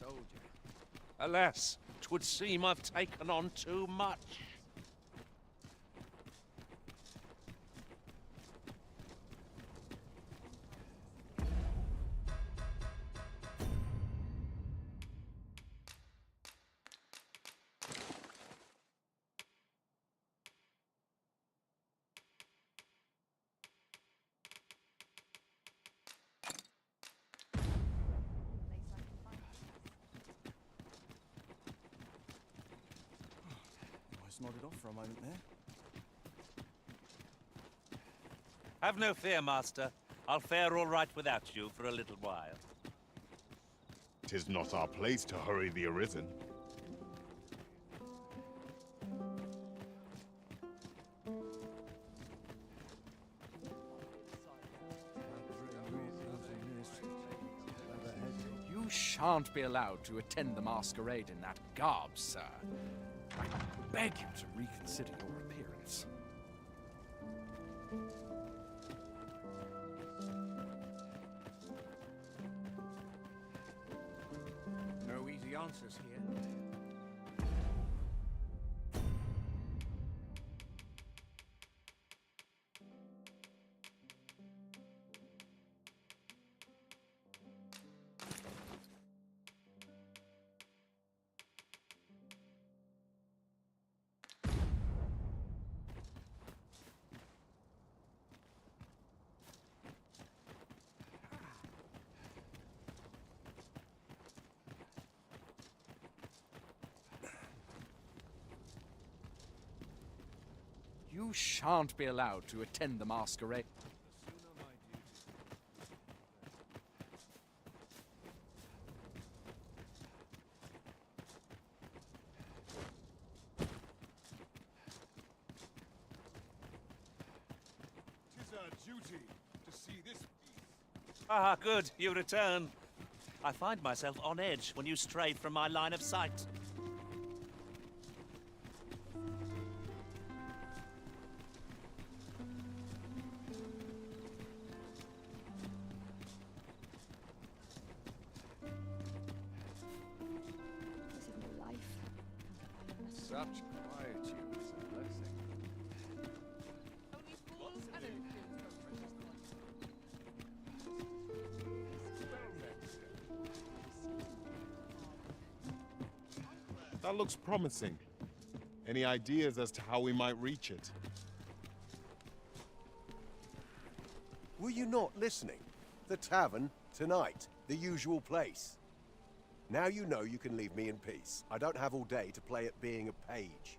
soldier. Alas, 'twould seem I've taken on too much. Almost nodded off for a moment there. Have no fear, Master. I'll fare all right without you for a little while. 'Tis not our place to hurry the Arisen. You shan't be allowed to attend the masquerade in that garb, sir. I beg you to reconsider your appearance. No easy answers here. You shan't be allowed to attend the masquerade. Tis our duty to see this piece. Ah, good, you return. I find myself on edge when you stray from my line of sight. Such quietude is a blessing. Only fools and infants go precious. That looks promising. Any ideas as to how we might reach it? Were you not listening? The tavern, tonight, the usual place. Now you know you can leave me in peace. I don't have all day to play at being a page.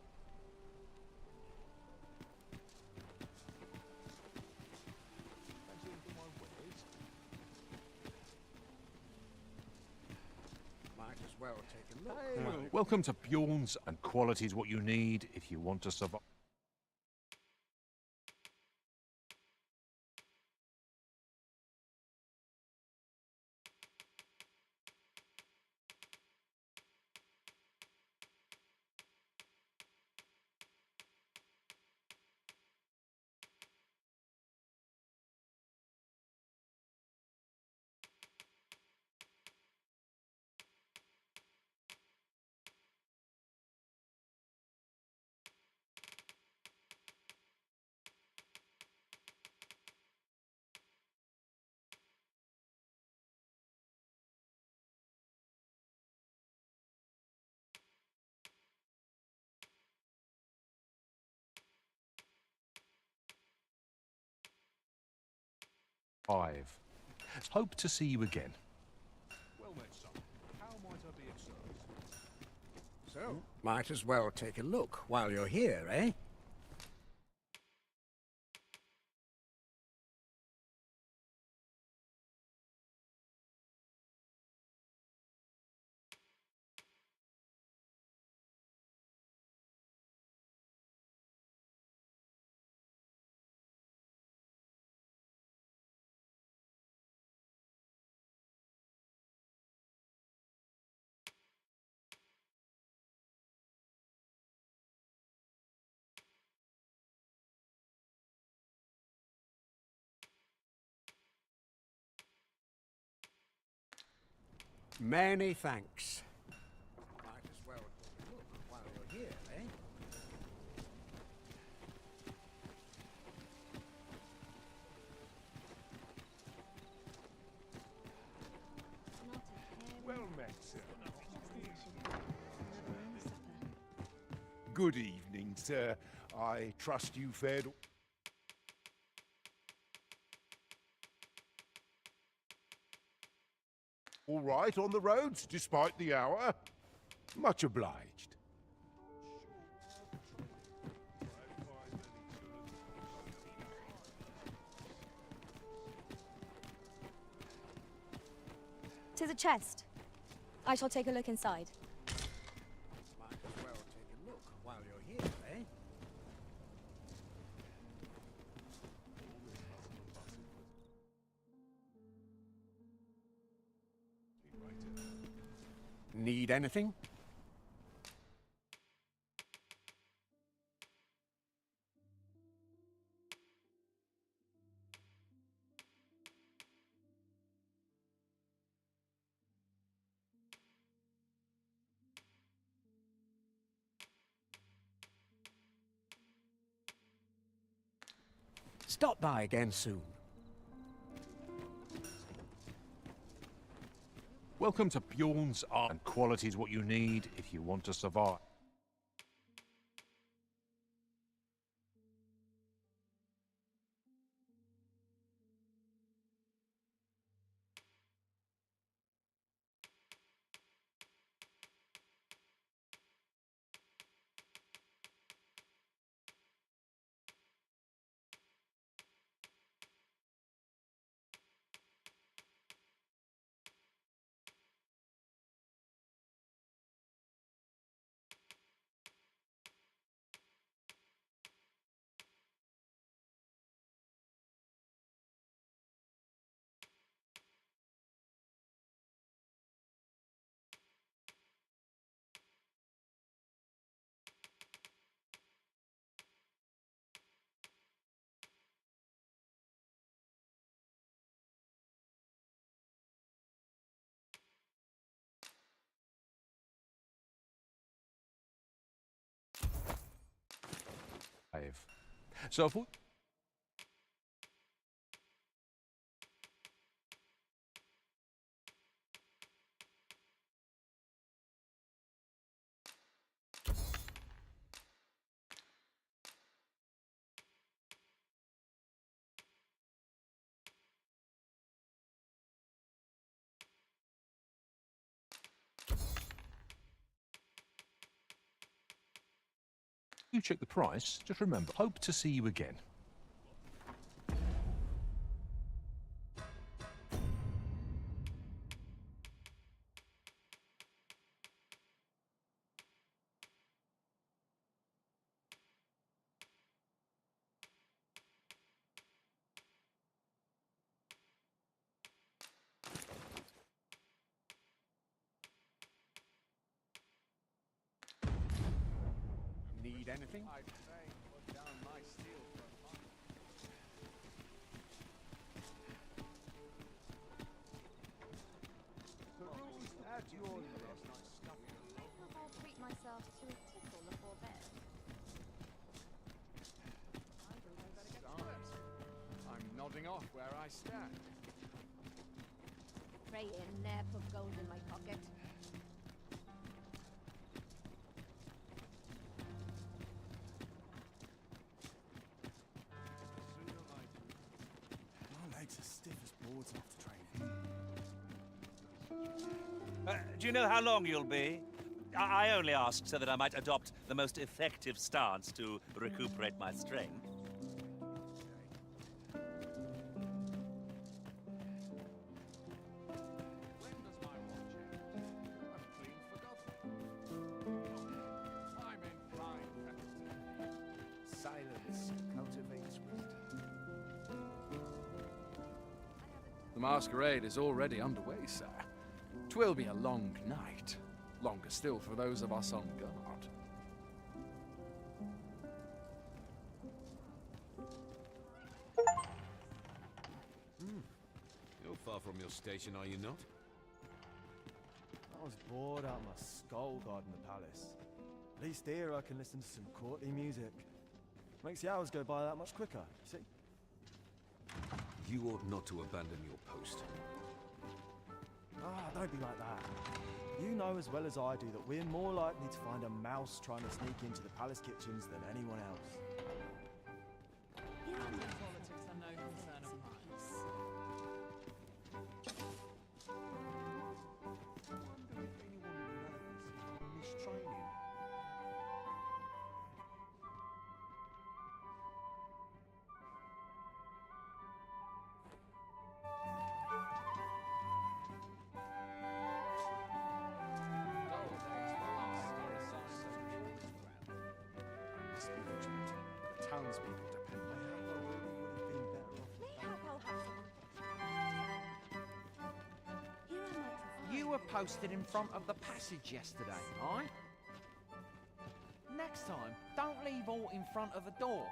Might as well take a look. Welcome to Bjorn's, and quality is what you need if you want to survive. Hope to see you again. Well met, son. How might I be of service? So, might as well take a look while you're here, eh? Many thanks. Might as well look while you're here, eh? Well met, sir. Good evening, sir. I trust you fared... all right on the roads, despite the hour? Much obliged. "'Tis a chest. I shall take a look inside." Might as well take a look while you're here, eh? Need anything? Stop by again soon. Welcome to Bjorn's Art, and quality is what you need if you want to survive. So if we... you check the price, just remember, hope to see you again. Need anything? I'd say put down my steel for a moment. Peruse at your leisure. I'll treat myself to a tickle before bed. I'm nodding off where I stand. Pray in, ne'er put gold in my pocket. My legs are stiff as boards after training. Do you know how long you'll be? I only asked so that I might adopt the most effective stance to recuperate my strength. When does my watch end? I've clean forgotten. I'm in fine company. Silence cultivates wisdom. The masquerade is already underway, sir. 'Twill be a long night. Longer still for those of us on guard. You're far from your station, are you not? I was bored out my skull guarding the palace. At least here I can listen to some courtly music. Makes the hours go by that much quicker, you see? You ought not to abandon your post. Ah, don't be like that. You know as well as I do that we're more likely to find a mouse trying to sneak into the palace kitchens than anyone else. Politics are no concern of mine. I wonder if anyone knows if I'm mistraining. Must be vigilant. The townspeople depend on it. Mayhap I'll have some. Here I might refer You were posted in front of the passage yesterday, aye? Next time, don't leave aught in front of the door.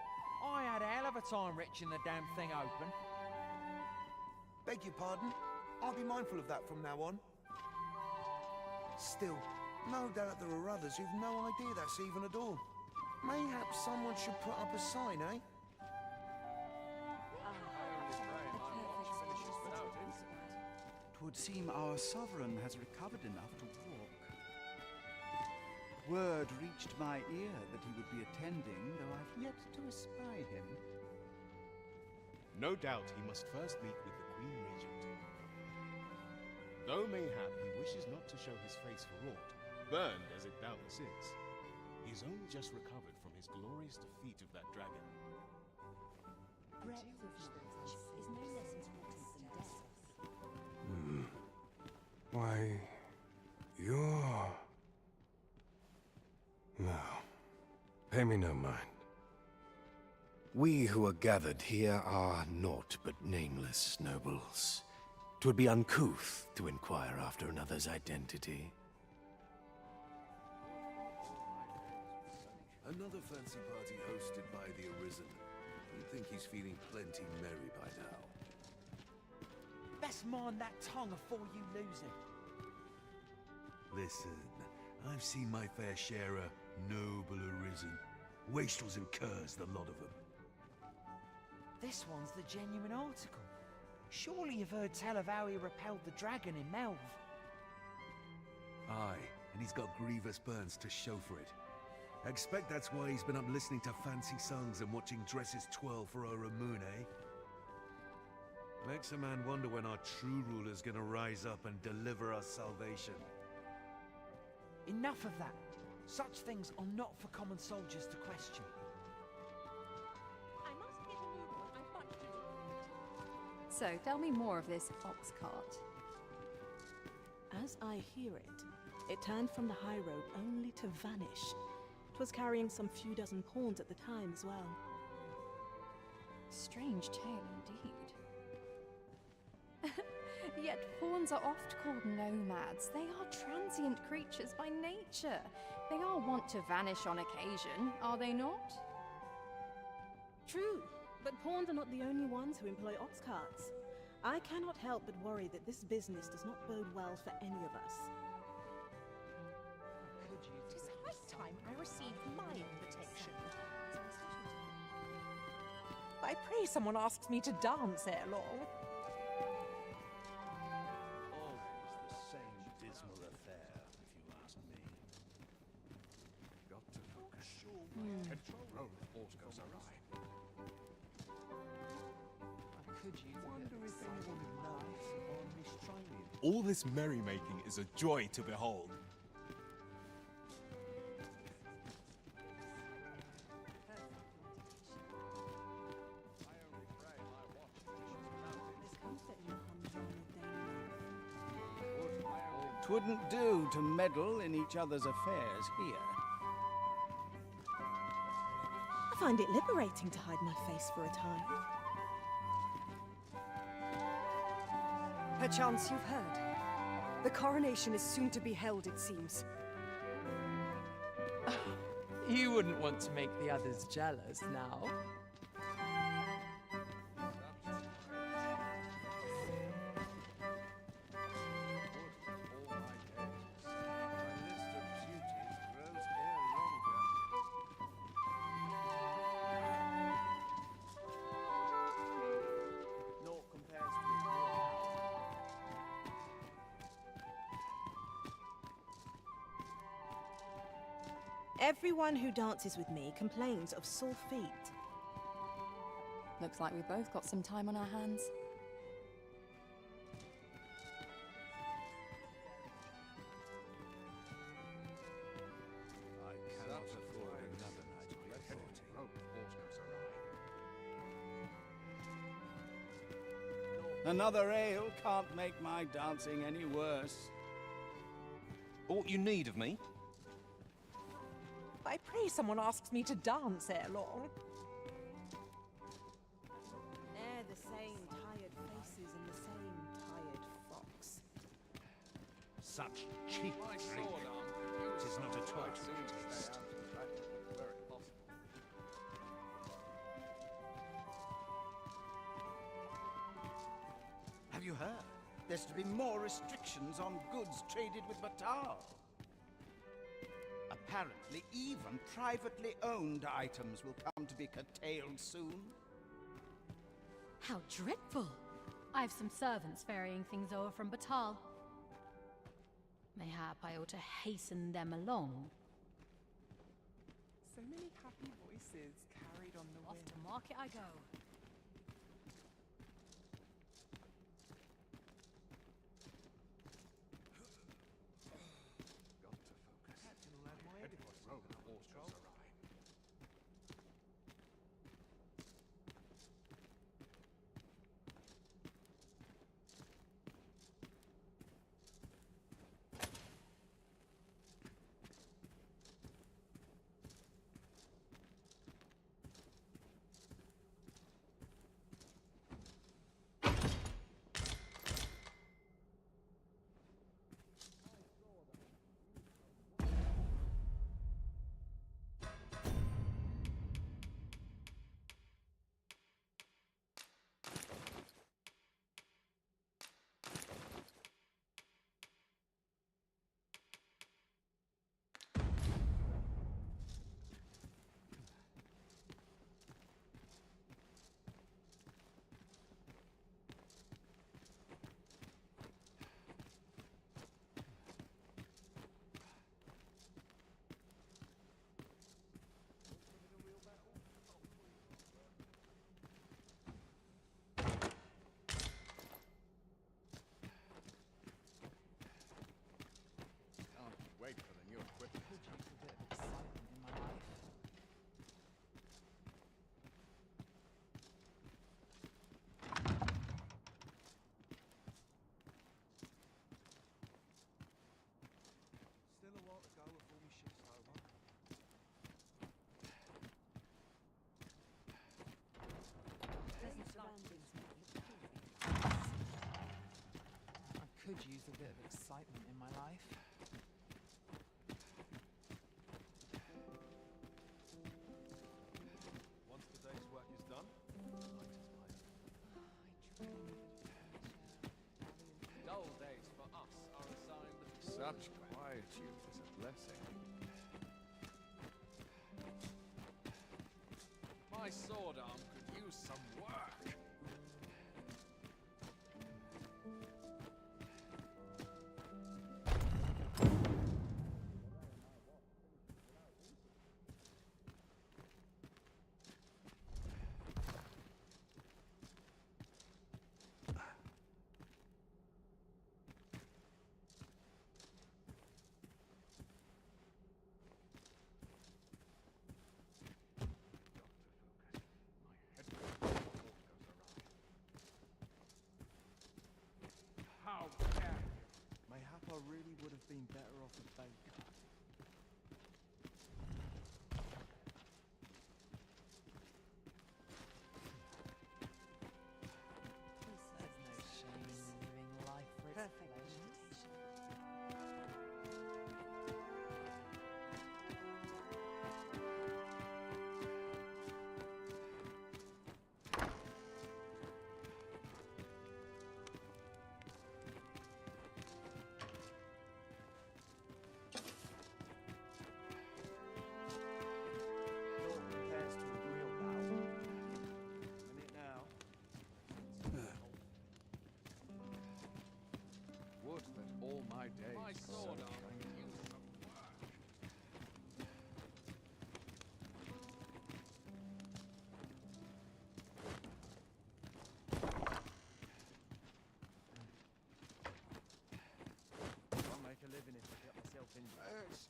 I had a hell of a time wrenching the damn thing open. Beg your pardon? I'll be mindful of that from now on. Still, no doubt there are others who've no idea that's even a door. Mayhaps someone should put up a sign, eh? Twould seem our sovereign has recovered enough to walk. Word reached my ear that he would be attending, though I've yet to espy him. No doubt he must first meet with the Queen Regent. Though mayhap he wishes not to show his face for aught, burned as it doubtless is, he has only just recovered from his glorious defeat of that dragon. breadth of knowledge is no less important than depth. Why, you're... No. Pay me no mind. We who are gathered here are naught but nameless nobles. 'Twould be uncouth to inquire after another's identity. Another fancy party hosted by the Arisen. You'd think he's feeling plenty merry by now. Best mind that tongue afore you lose it. Listen, I've seen my fair share of noble Arisen. Wastrels and curs, the lot of them. This one's the genuine article. Surely you've heard tell of how he repelled the dragon in Melv. Aye, and he's got grievous burns to show for it. I expect that's why he's been up listening to fancy songs and watching dresses twirl for our moon, eh? Makes a man wonder when our true ruler's gonna rise up and deliver us salvation. Enough of that. Such things are not for common soldiers to question. I must get a move on. I've much to do. So, tell me more of this ox cart. As I hear it, it turned from the high road only to vanish. 'Twas carrying some few dozen pawns at the time as well. Strange tale indeed. Yet pawns are oft called nomads. They are transient creatures by nature. They are wont to vanish on occasion, are they not? True, but pawns are not the only ones who employ ox carts. I cannot help but worry that this business does not bode well for any of us. Tis high time I received my invitation. I pray someone asks me to dance ere long. Always the same dismal affair, if you ask me. Got to focus. Control road if all goes awry. Could you Wonder if anyone knows if I'm mistraining. All this merrymaking is a joy to behold. Twouldn't do to meddle in each other's affairs here. I find it liberating to hide my face for a time. Perchance you've heard. The coronation is soon to be held, it seems. You wouldn't want to make the others jealous now. Everyone who dances with me complains of sore feet. Looks like we both got some time on our hands. I cannot afford another night of reporting. Another ale can't make my dancing any worse. Aught you need of me? I pray someone asks me to dance ere long. They're the same tired faces and the same tired frocks. Such cheap drink. It is not at all to taste. Have you heard? There's to be more restrictions on goods traded with Batal. Apparently, even privately owned items will come to be curtailed soon. How dreadful! I've some servants ferrying things over from Batal. Mayhap I ought to hasten them along. So many happy voices carried on the wind. Off to market I go. Wait for the new equipment. Could use a bit of excitement in my life. Still a while to go before we shift's over. I could use a bit of excitement in my life. Once the day's work is done, the night is mine. Dull days for us are a sign that such quietude is a blessing. My sword arm could use some work. How dare you! Mayhap I really would have been better off a baker. There's no shame in living life for its pleasures.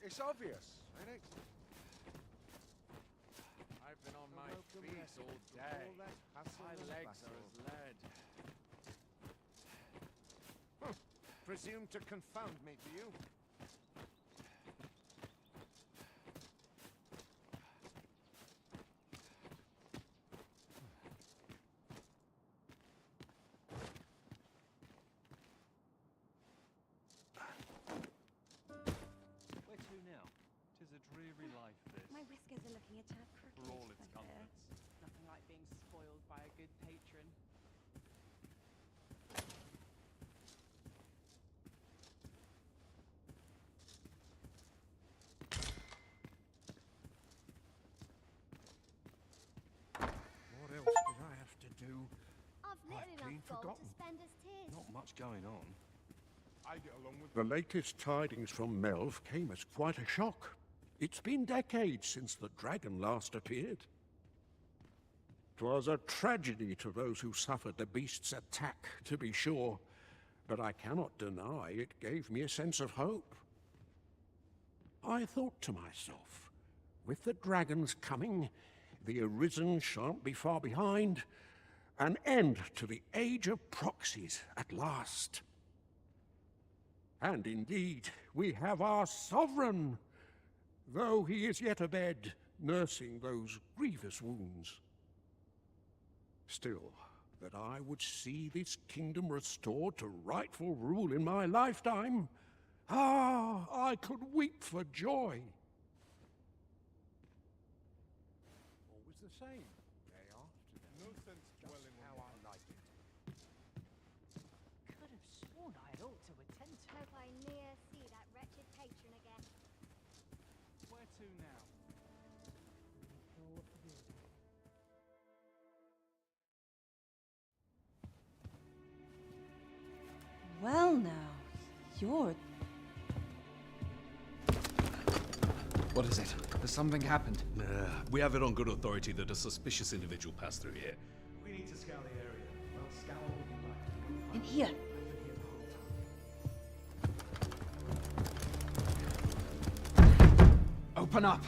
It's obvious, ain't it? I've been on my feet all day. My legs are as lead. Presume to confound me, do you? Where to now? 'Tis a dreary life, this. My whiskers are looking a tad crooked. For all its my dear. comforts. Nothing like being spoiled by a good patron. What else did I have to do? I've little I've clean enough gold forgotten. to spend as tis. Not much going on. I get along with The latest tidings from Melv came as quite a shock. It's been decades since the dragon last appeared. 'Twas a tragedy to those who suffered the beast's attack, to be sure, but I cannot deny it gave me a sense of hope. I thought to myself, with the dragons coming, the Arisen shan't be far behind, an end to the age of proxies at last. And indeed, we have our sovereign, though he is yet abed, nursing those grievous wounds. Still, that I would see this kingdom restored to rightful rule in my lifetime, I could weep for joy. Always the same, day after day. No sense dwelling how on I like it. Could have sworn I had ought to attend to. Hope I ne'er see that wretched patron again. Where to now? Well now, you're... What is it? Has something happened? We have it on good authority that a suspicious individual passed through here. We need to scour the area. Well, scour all you like. In here. Open up!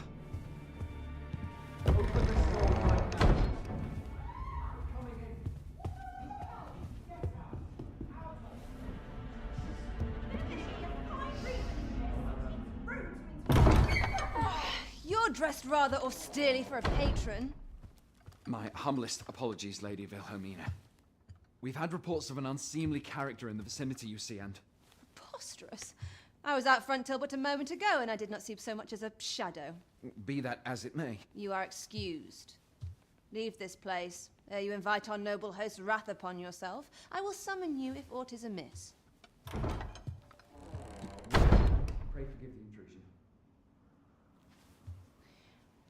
You're dressed rather austerely for a patron. My humblest apologies, Lady Wilhelmina. We've had reports of an unseemly character in the vicinity, you see, and... Preposterous. I was out front till but a moment ago, and I did not see so much as a shadow. Be that as it may. You are excused. Leave this place, ere you invite our noble host's wrath upon yourself. I will summon you if aught is amiss. Pray forgive the intrusion.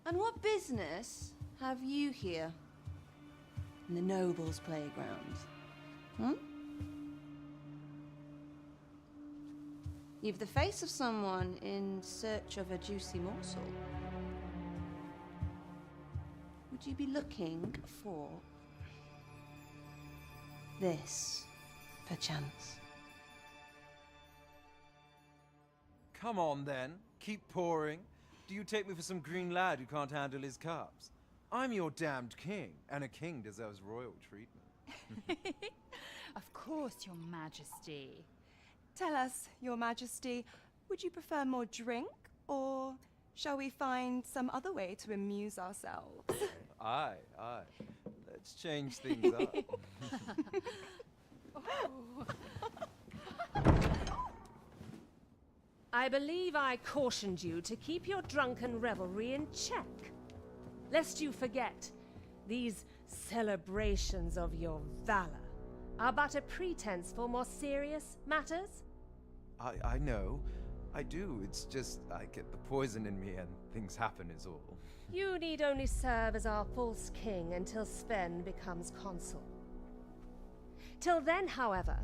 And what business have you here? In the nobles' playground? Hmm? You've the face of someone in search of a juicy morsel. Would you be looking for this, perchance? Come on, then. Keep pouring. Do you take me for some green lad who can't handle his cups? I'm your damned king, and a king deserves royal treatment. Of course, Your Majesty. Tell us, Your Majesty, would you prefer more drink, or shall we find some other way to amuse ourselves? Aye. Let's change things up. I believe I cautioned you to keep your drunken revelry in check, lest you forget these celebrations of your valor are but a pretense for more serious matters. I know. I do. It's just I get the poison in me and things happen is all. You need only serve as our false king until Sven becomes consul. Till then, however,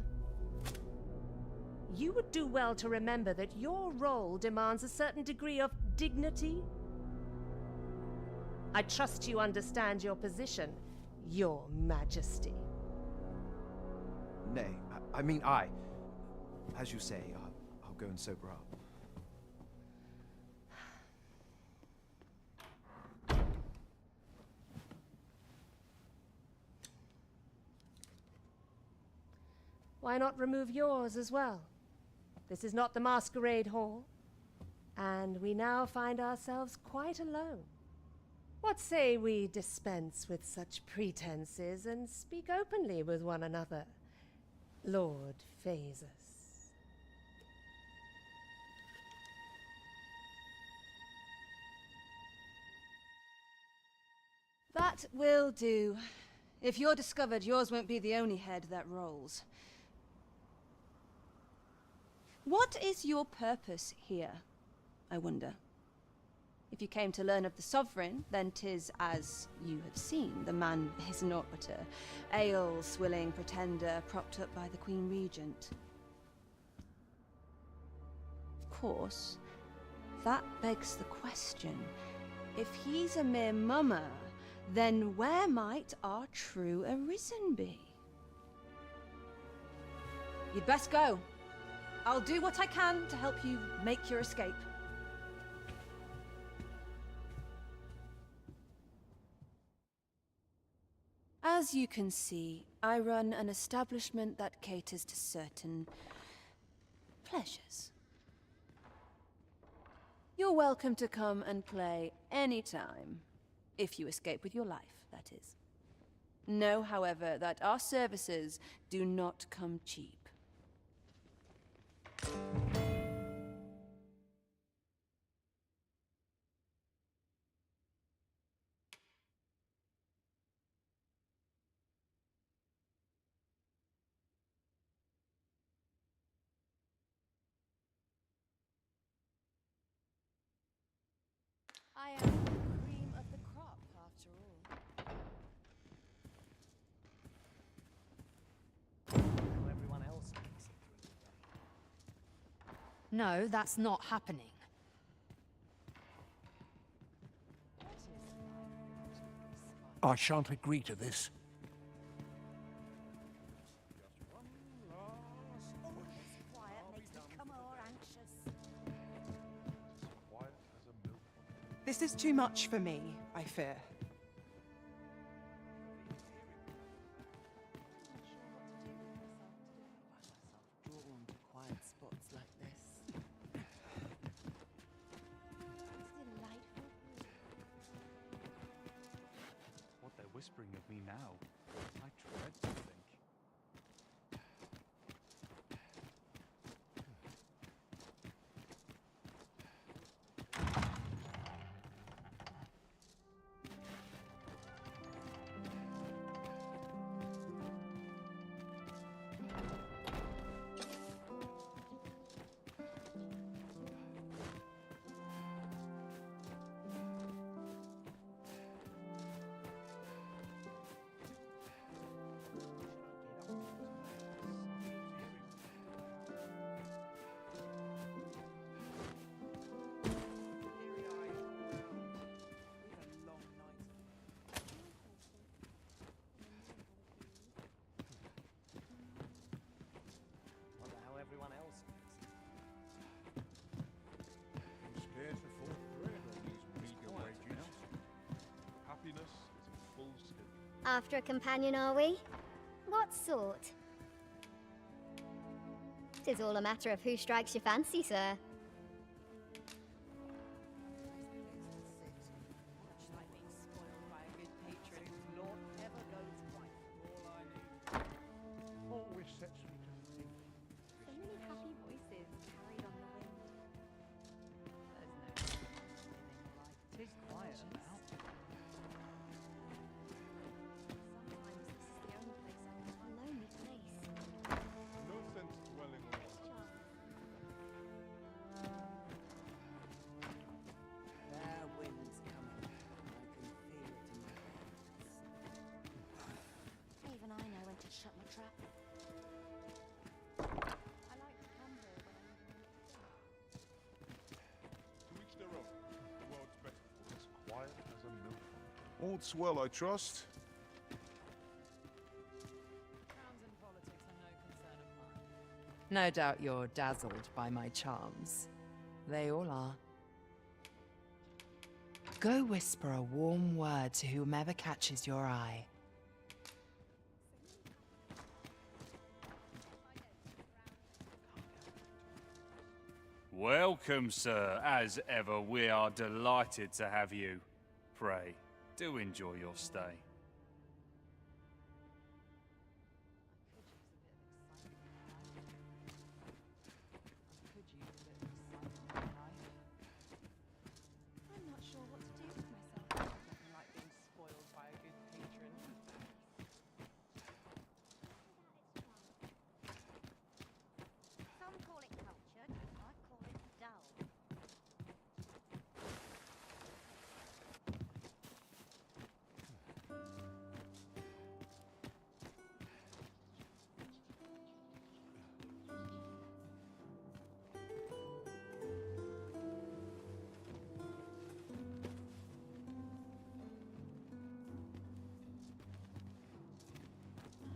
you would do well to remember that your role demands a certain degree of dignity. I trust you understand your position, Your Majesty. Nay, I mean I. As you say, I'll go and sober up. why not remove yours as well? This is not the masquerade hall, and we now find ourselves quite alone. What say we dispense with such pretenses and speak openly with one another, Lord Phaesus? That will do. If you're discovered, yours won't be the only head that rolls. What is your purpose here, I wonder? If you came to learn of the Sovereign, then 'tis as you have seen. The man is naught but a ale-swilling pretender propped up by the Queen Regent. Of course, that begs the question. If he's a mere mummer, then where might our true Arisen be? You'd best go. I'll do what I can to help you make your escape. As you can see, I run an establishment that caters to certain pleasures. You're welcome to come and play anytime, if you escape with your life, that is. Know, however, that our services do not come cheap. I am the cream of the crop, after all. How everyone else makes it through the day. No, that's not happening. I shan't agree to this. This is too much for me, I fear. Drawn to quiet spots like this. What they're whispering of me now, I dread to think. Wonder how everyone else I'm scarce afford bread on these meager wages. Happiness is in full swing. After a companion, are we? What sort? 'Tis all a matter of who strikes your fancy, sir. Much like being spoiled by a good patron whose lord never goes right. All I need. Always sets me to think. So many happy voices carried on the wind. There's no living life. Tis quiet about. Sometimes this is the only place I can A lonely place. No sense dwelling on what Their wind's coming. I can feel it in my bones. Even I know when to shut my trap. I like to come here when I'm to each their own. The world's better for as quiet as a mill pond. All's well, I trust. Crowns and politics are no concern of mine. No doubt you're dazzled by my charms. They all are. Go whisper a warm word to whomever catches your eye. Welcome, sir. As ever, we are delighted to have you. Pray, do enjoy your stay. I'm not sure what to do with myself. Nothing like being spoiled by a good patron. Some call it cultured, I call it dull.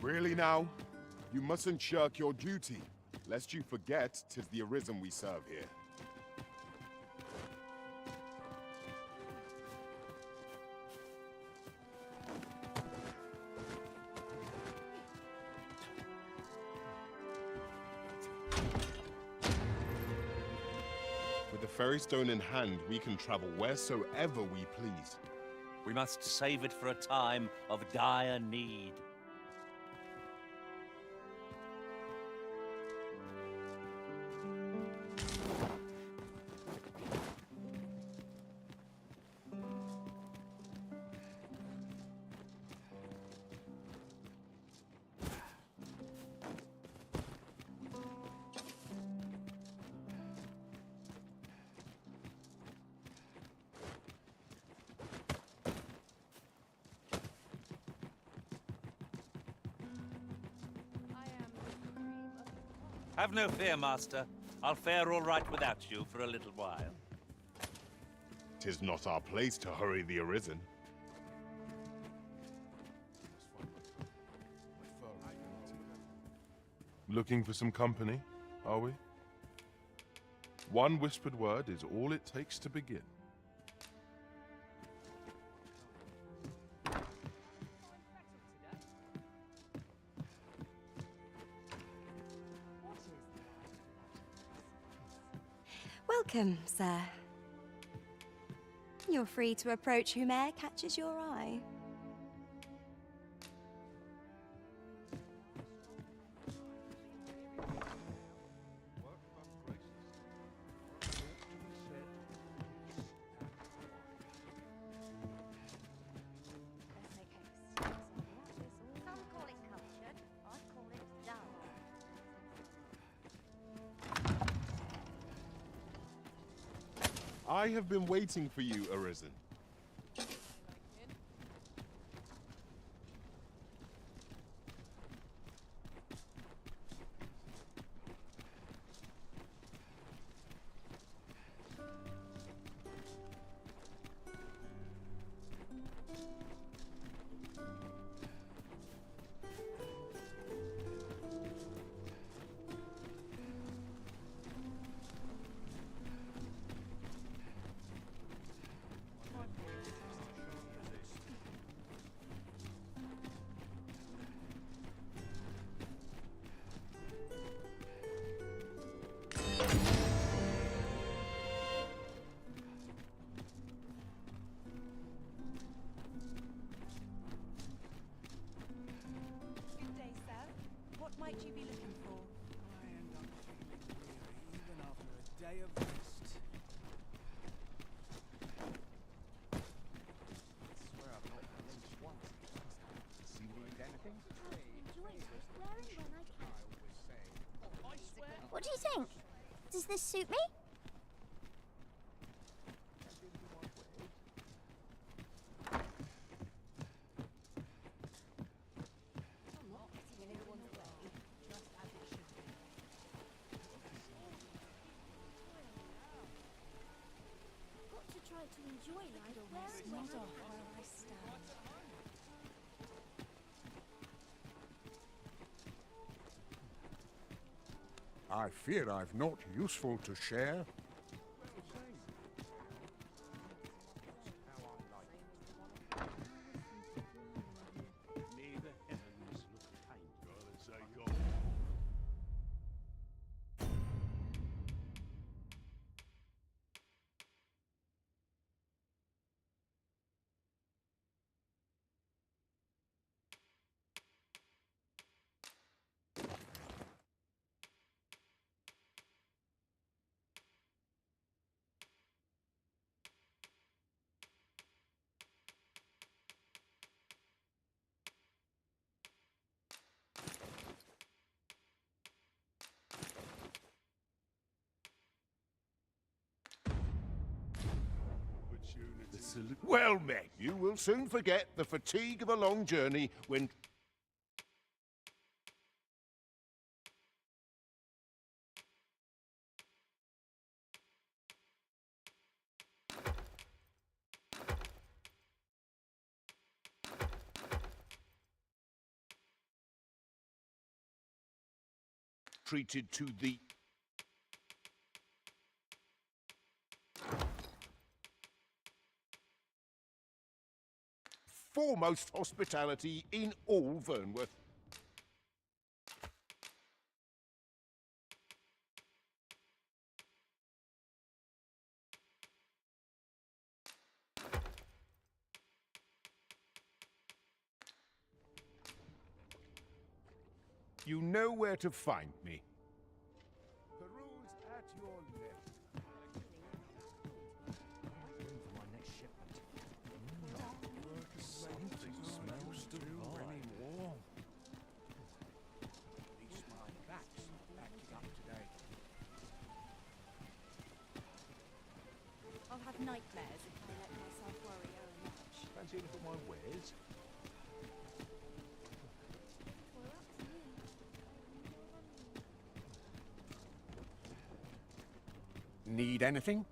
Really now? You mustn't shirk your duty, lest you forget 'tis the Arisen we serve here. With the ferry stone in hand, we can travel wheresoever we please. We must save it for a time of dire need. Have no fear, Master. I'll fare all right without you for a little while. 'Tis not our place to hurry the Arisen. Looking for some company, are we? One whispered word is all it takes to begin. Welcome, sir. You're free to approach whome'er catches your eye. Some call it cultured, I call it dull. I have been waiting for you, Arisen. Good day, sir. What might you be looking for? I end up feeling weary even after a day of rest. I swear I've not blinked once. See you need anything? What do you think? Does this suit me? Got to try to enjoy life where I stand. I fear I've naught useful to share. May the heavens look kind as I go. absolute... Well met. You will soon forget the fatigue of a long journey when... treated to the... foremost hospitality in all Vernworth. You know where to find me. Peruse at your left. My next shipment. Something smells divine. At least my back's backing up today. I'll have nightmares if I let myself worry over much. Fancy a look at my wares? We're up to you. Need anything?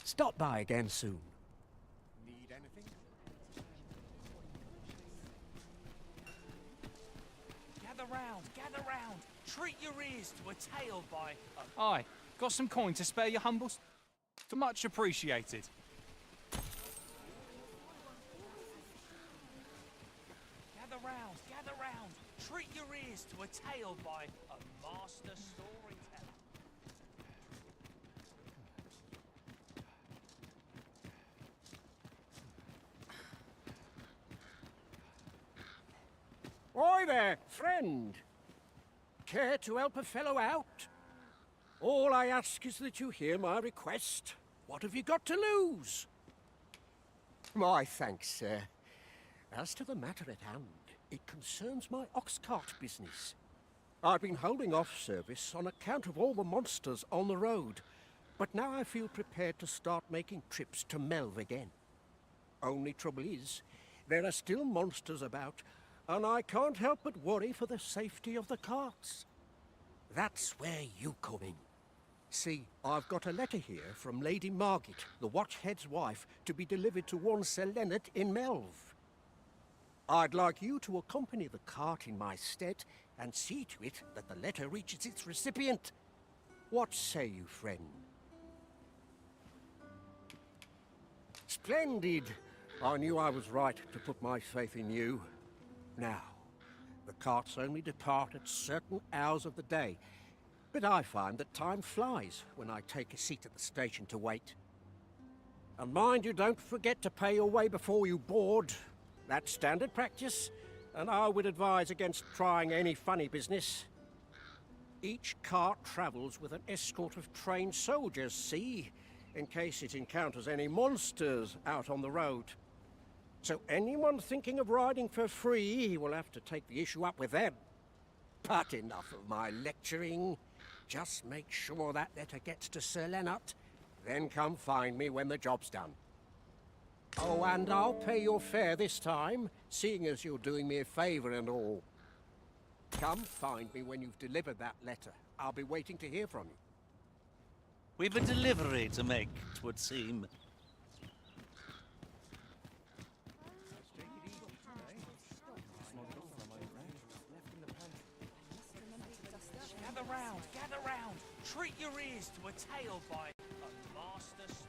Stop by again soon. Need anything? Gather round, gather round. Treat your ears to a tale by... Aye, got some coin to spare your humbles? Much appreciated. Gather round. Treat your ears to a tale by a master storyteller. Oi there, friend. Care to help a fellow out? All I ask is that you hear my request. What have you got to lose? My thanks, sir. As to the matter at hand, it concerns my ox cart business. I've been holding off service on account of all the monsters on the road, but now I feel prepared to start making trips to Melve again. Only trouble is, there are still monsters about, and I can't help but worry for the safety of the carts. That's where you come in. See, I've got a letter here from Lady Margit, the Watchhead's wife, to be delivered to one Sir Leonard in Melve. I'd like you to accompany the cart in my stead and see to it that the letter reaches its recipient. What say you, friend? Splendid! I knew I was right to put my faith in you. Now, the carts only depart at certain hours of the day, but I find that time flies when I take a seat at the station to wait. And mind you don't forget to pay your way before you board. That's standard practice, and I would advise against trying any funny business. Each cart travels with an escort of trained soldiers, see, in case it encounters any monsters out on the road. So anyone thinking of riding for free will have to take the issue up with them. But enough of my lecturing. Just make sure that letter gets to Sir Leonard, then come find me when the job's done. Oh, and I'll pay your fare this time, seeing as you're doing me a favour and all. Come find me when you've delivered that letter. I'll be waiting to hear from you. We've a delivery to make, 'twould seem. Gather round. Treat your ears to a tale by a master storyteller.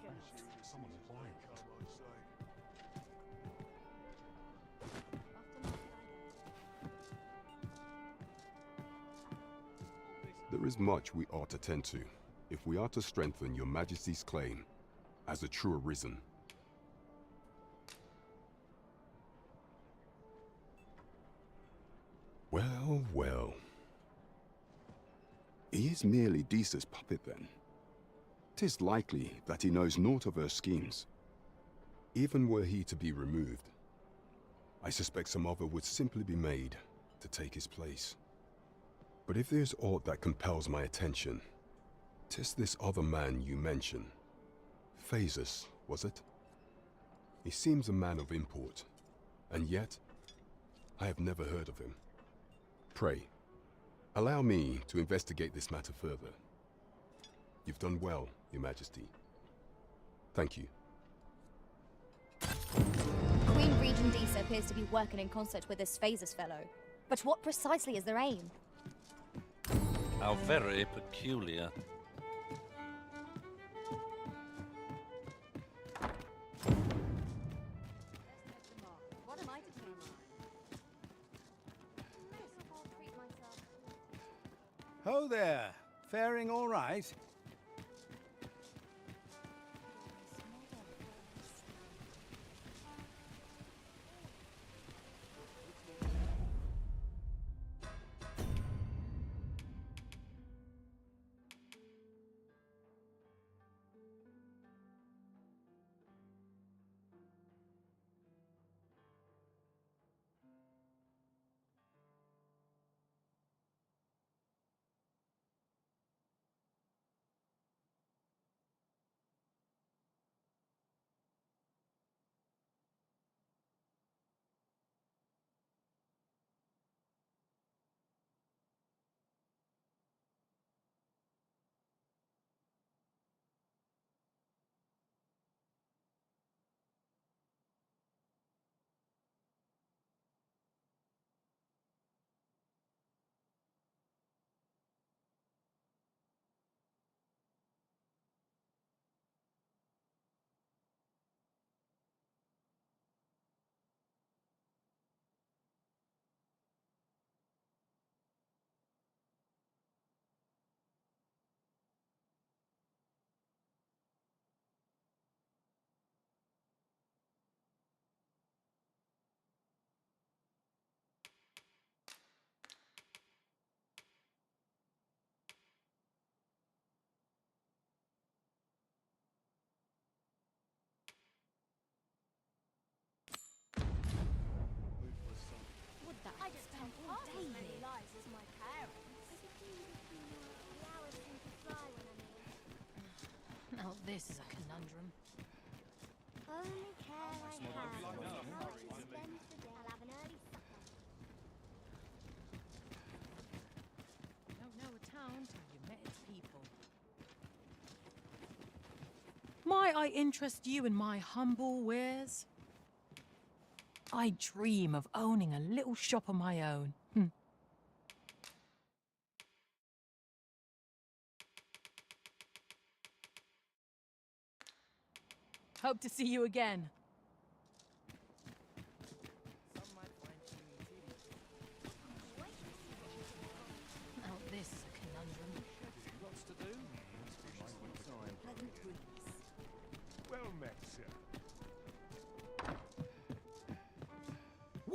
And should my story entertain you? There is much we ought to tend to, if we are to strengthen your Majesty's claim as a true Arisen. Well, well. He is merely Disa's puppet then. 'Tis likely that he knows naught of her schemes. Even were he to be removed, I suspect some other would simply be made to take his place. But if there's aught that compels my attention, 'tis this other man you mention. Phasus, was it? He seems a man of import, and yet I have never heard of him. Pray, allow me to investigate this matter further. You've done well, Your Majesty. Thank you. Queen Regent Disa appears to be working in concert with this Phasus fellow. But what precisely is their aim? How very peculiar. What am I to do? Ho there! Faring all right? I just spent all day as many lives as my parents. The hours seem to fly when I'm here. Now this is a conundrum. Only care I have. How to spend the day. I'll have an early supper. You don't know a town till you met its people. Might I interest you in my humble wares? I dream of owning a little shop of my own. Hope to see you again. Now this is a conundrum. Lots to do. Well met.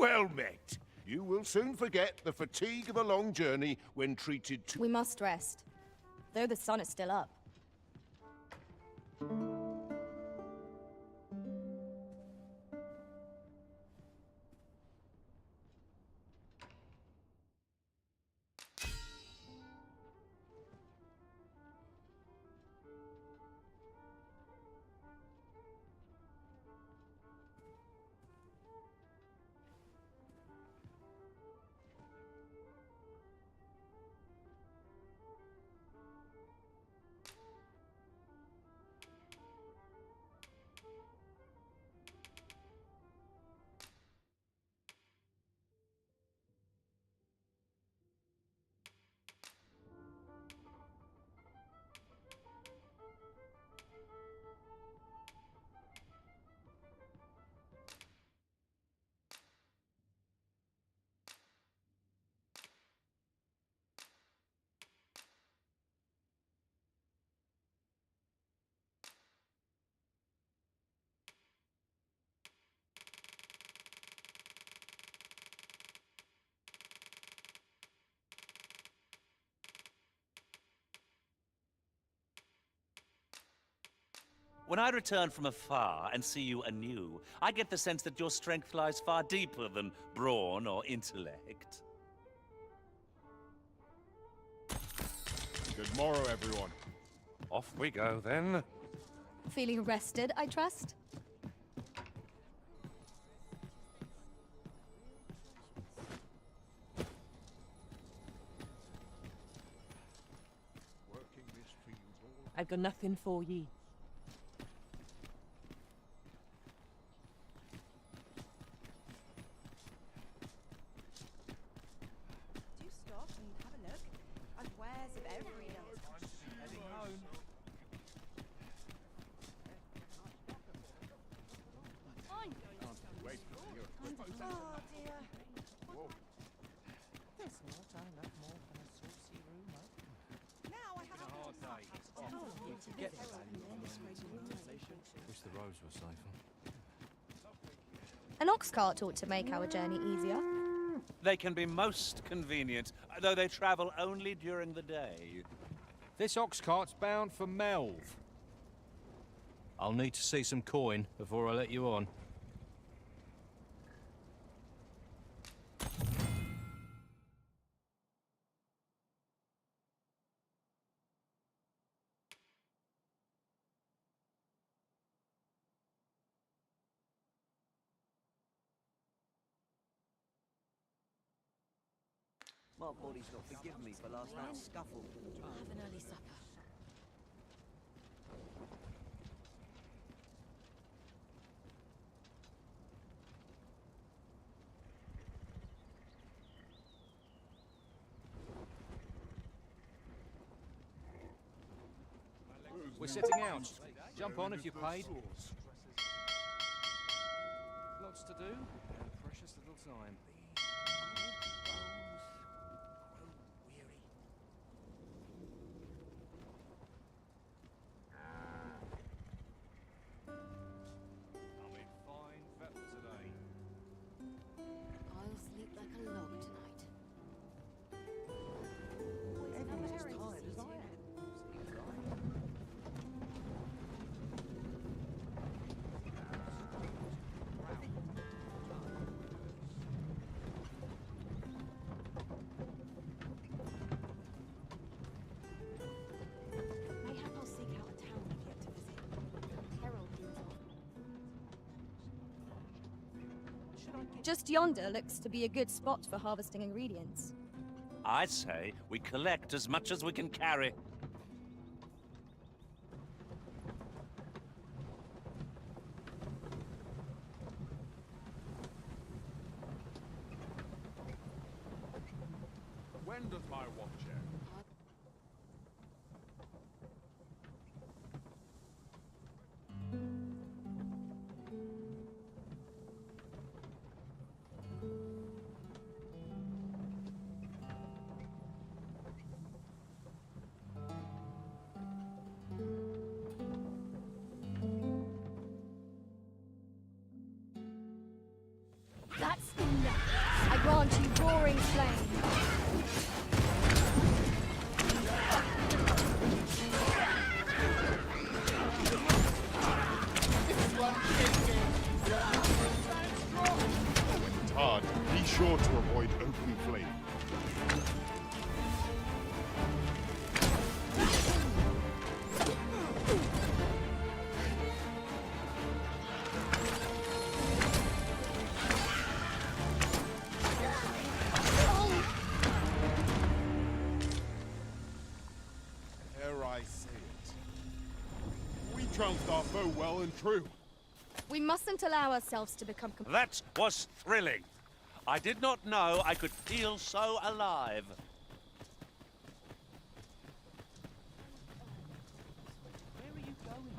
Well met. You will soon forget the fatigue of a long journey when treated to... We must rest, though the sun is still up. When I return from afar and see you anew, I get the sense that your strength lies far deeper than brawn or intellect. Good morrow, everyone. Off we go, then. Feeling rested, I trust? I've got nothing for ye. Do stop and have a look. I've wares of every ilk. Heading home. I'm going to Wait, Oh dear. This not I love more than a saucy rumour. Now I have Been a hard day. Wish the roads were safer. An ox cart ought to make our journey easier. They can be most convenient, though they travel only during the day. This ox cart's bound for Melv. I'll need to see some coin before I let you on. My body's not forgiven me for last night's scuffle. I'll have an early supper. We're setting out. Jump on if you're paid. Lots to do, and a precious little time. I'm in fine fettle today. I'll sleep like a log tonight. Everyone's as tired as I am. Mayhap I'll seek out a town I've yet to visit. Herald is off. Just yonder looks to be a good spot for harvesting ingredients. I say we collect as much as we can carry. When does my watch end? That That's enough. I grant you roaring flame. Todd, be sure to avoid open flame. Ere I say it, we trounced our foe well and true. We mustn't allow ourselves to become That was thrilling. I did not know I could feel so alive. Where are you going?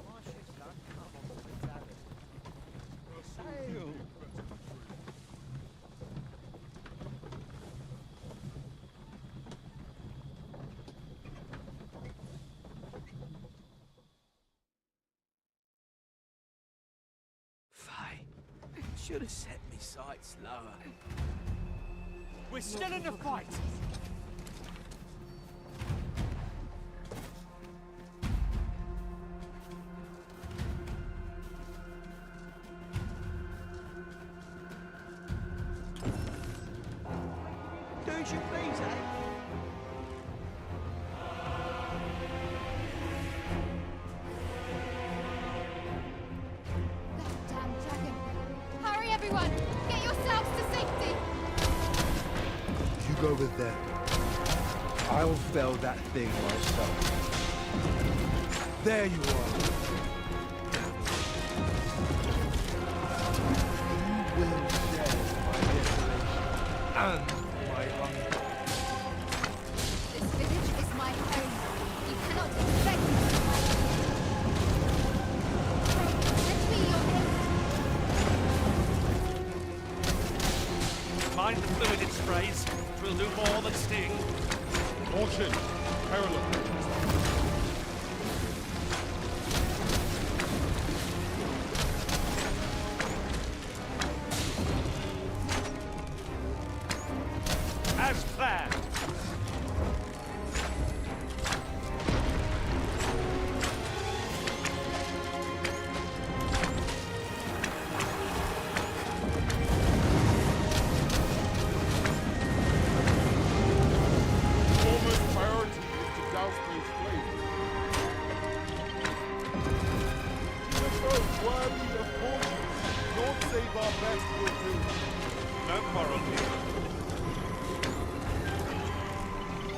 My ship's done. Come on, let's have it. Sail! Faye, should have set me sights lower. We're still in the fight! Do as you please, eh? Damn dragon. Hurry, everyone! Get yourselves to safety! You go with them. I'll fell that thing myself. There you are. You will share my desolation and my hunger. This village is my home. You cannot expect me to my Let me your Mind the fluid it sprays. Twill do more than sting. Caution! Perilous! As planned. Foremost priority is to douse those flames. Even though worthy of fortune, Lord save our best will do. No quarrel here.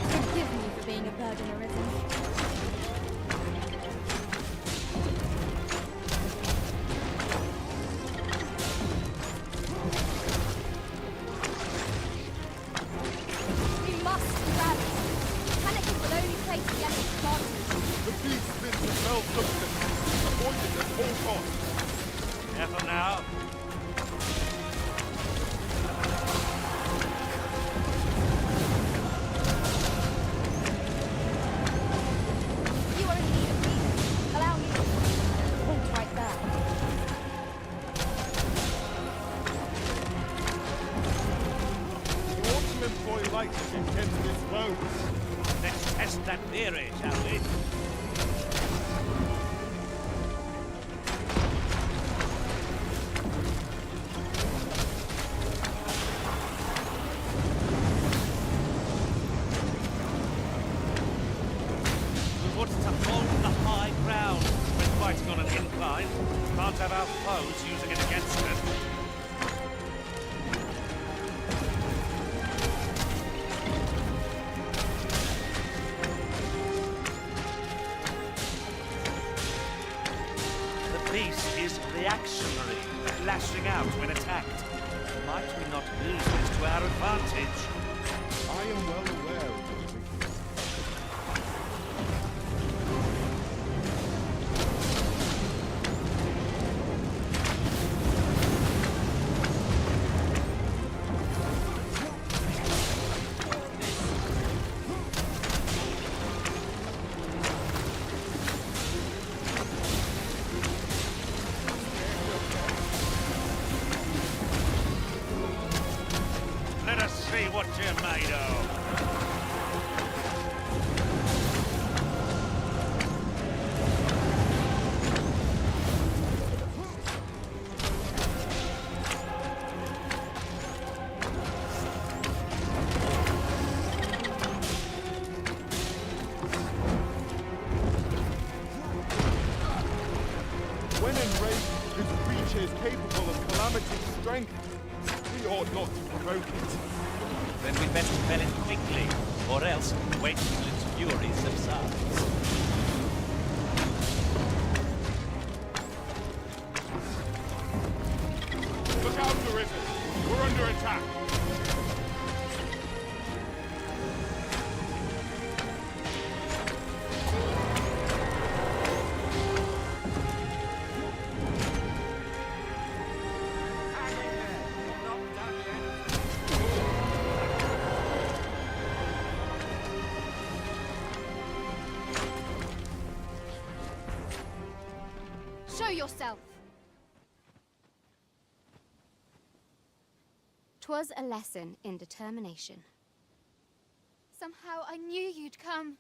Forgive me for being a burden arisen. We must rally. Panicking will only place the enemy's advantage. The beast spins the fell substance. Avoid it at all costs. Careful now. You are in need of me. Allow me to hold right there. You ought to employ light against this foe. Let's test that theory, shall we? We want to hold the high ground when fighting on an incline. Can't have our foes using it against us. The beast is reactionary, lashing out when attacked. Might we not use this to our advantage? I am well aware of your weakness. what you're made of. When enraged, this creature is capable of calamity strength. We ought not to provoke it. Then we'd better fell it quickly, or else wait till its fury subsides. Look out, Larissa! We're under attack! Show yourself! 'Twas a lesson in determination. Somehow I knew you'd come.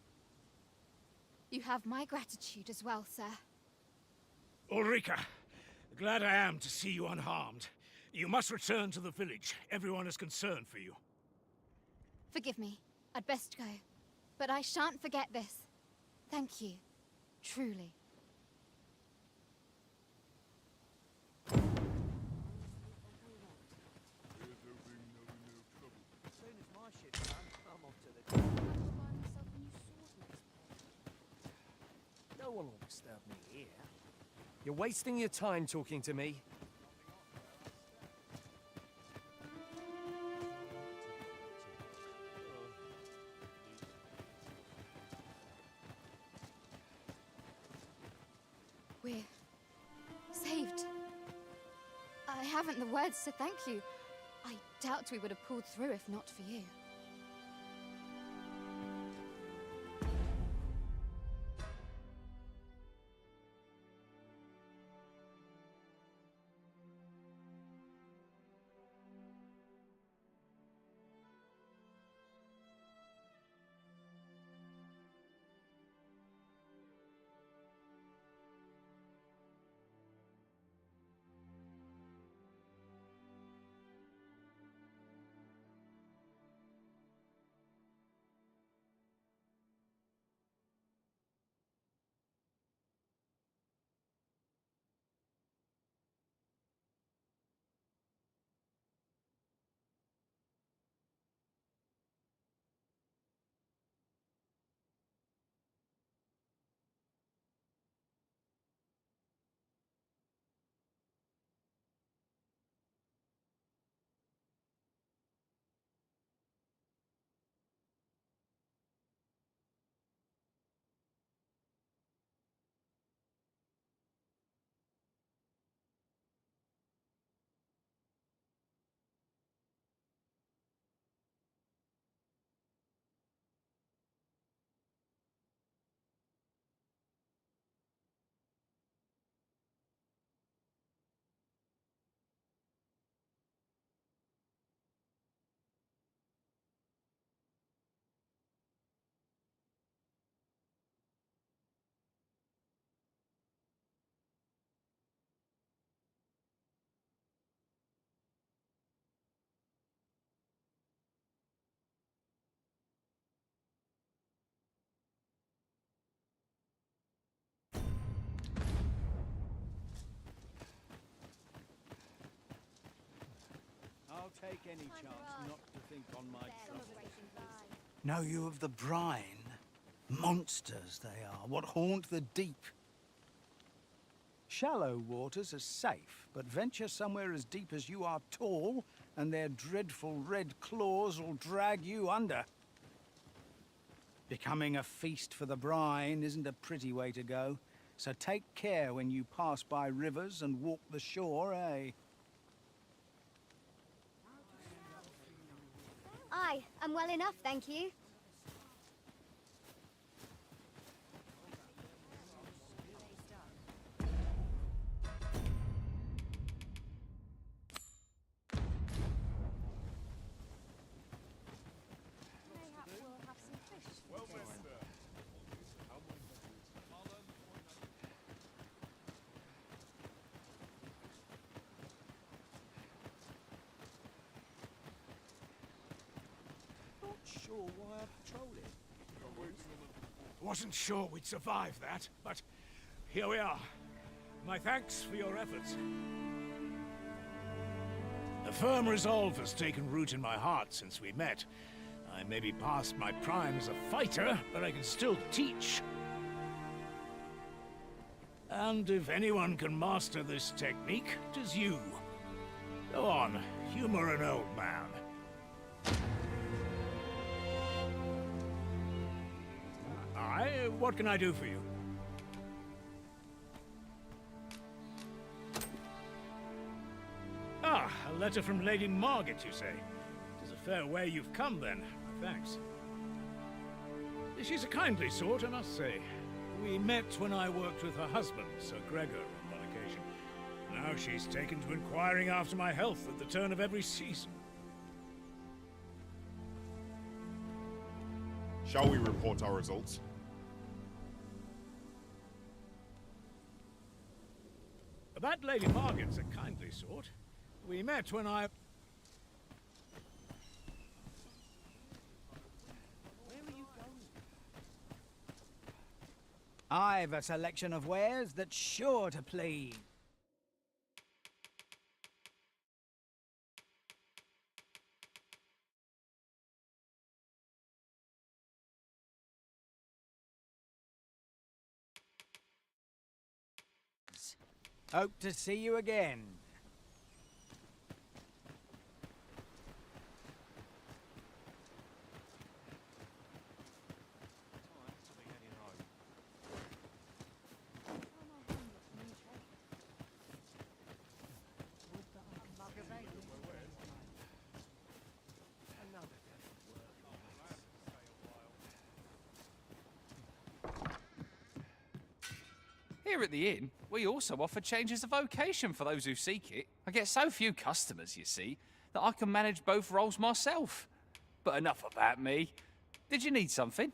You have my gratitude as well, sir. Ulrika, glad I am to see you unharmed. You must return to the village. Everyone is concerned for you. Forgive me. I'd best go. But I shan't forget this. Thank you. Truly. As soon as my ship's done, I'm off to the... No one will disturb me here. You're wasting your time talking to me. We're saved. I haven't the words to thank you. I doubt we would have pulled through if not for you. I'll take any chance not to think on my troubles. Know you of the brine? Monsters they are, what haunt the deep. Shallow waters are safe, but venture somewhere as deep as you are tall, and their dreadful red claws will drag you under. Becoming a feast for the brine isn't a pretty way to go, so take care when you pass by rivers and walk the shore, eh? Aye, I'm well enough, thank you. sure why I patrol it. Wasn't sure we'd survive that, but here we are. My thanks for your efforts. A firm resolve has taken root in my heart since we met. I may be past my prime as a fighter, but I can still teach. And if anyone can master this technique, 'tis you. Go on, humor an old man. Aye, what can I do for you? Ah, a letter from Lady Margaret, you say? 'Tis a fair way you've come, then. My thanks. She's a kindly sort, I must say. We met when I worked with her husband, Sir Gregor, on one occasion. Now she's taken to inquiring after my health at the turn of every season. Shall we report our results? That Lady Margaret's a kindly sort. We met when I... I've a selection of wares that's sure to please. Hope to see you again. Here at the inn, we also offer changes of vocation for those who seek it. I get so few customers, you see, that I can manage both roles myself. But enough about me. Did you need something?